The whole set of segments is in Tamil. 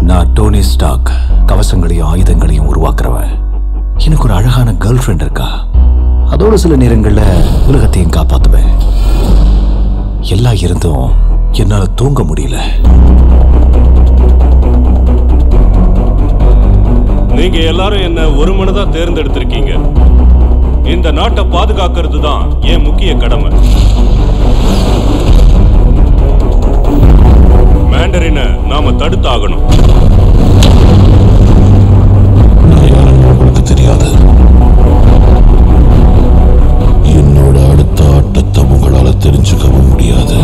நான் டோனி ஸ்டார்க், கவசங்களையும் ஆயுதங்களையும் உருவாக்குறவன். எனக்கு ஒரு அழகான கேர்ள் ஃப்ரெண்ட் இருக்கா. அதோட சில நேரங்கள்ல உலகத்தையும் காப்பாத்துவேன். எல்லாம் இருந்தும் என்னால தூங்க முடியல. நீங்க எல்லாரும் என்ன ஒரு மனதா தேர்ந்தெடுத்திருக்கீங்க. இந்த நாட்டை பாதுகாக்கிறது தான் என் முக்கிய கடமை. மேண்டரினை நாம தடுத்தாகணும். உங்களுக்கு தெரியாது. என்னோட அடுத்த ஆட்டத்தை உங்களால தெரிஞ்சுக்கவும் முடியாது.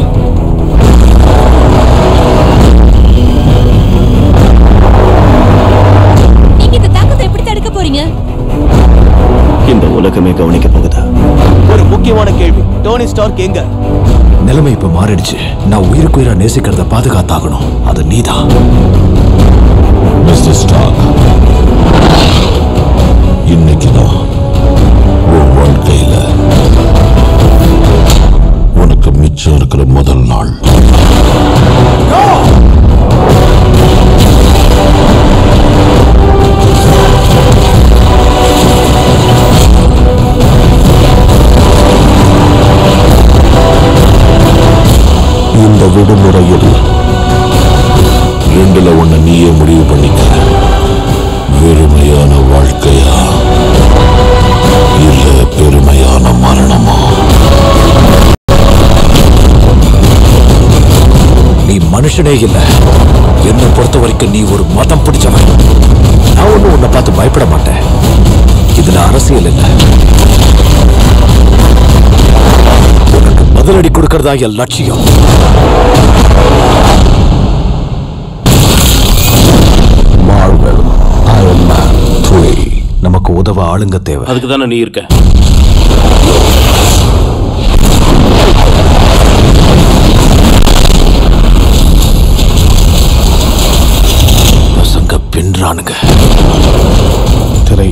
நீங்க இந்த தாக்கத்தை எப்படி தடுக்க போறீங்க? இந்த உலகமே கவனிக்க போகுதா? ஒரு முக்கியமான கேள்வி, டோனி ஸ்டார்க் எங்க? நிலைமை இப்ப மாறிடுச்சு. நான் உயிருக்கு உயிரா நேசிக்கிறத பாதுகாத்தாகணும். அது நீதான். மிஸ்டர் ஸ்டார்க், இன்னைக்குதான் உன் வாழ்க்கையில உனக்கு மிச்சம் இருக்கிற முதல் நாள். இந்த விடுமுறையில் ரெண்டுல ஒண்ணு நீயே முடிவு பண்ணிக்க. வெறுமையான வாழ்க்கையா இல்ல பெருமையான மரணமா? நீ மனுஷனே இல்ல. என்னை பொறுத்த வரைக்கும் நீ ஒரு மதம் பிடிச்சவன். நான் ஒண்ணு உன்னை பார்த்து பயப்பட மாட்டேன். இதுல அரசியல் இல்ல. உனக்கு பதிலடி கொடுக்கறதா என் லட்சியம். மார்வெல் அயர்ன் மேன் 3 நமக்கு உதவ ஆளுங்க தேவை. அதுக்கு தானே நீ இருக்க. பசங்க பின்றானுங்க. திரை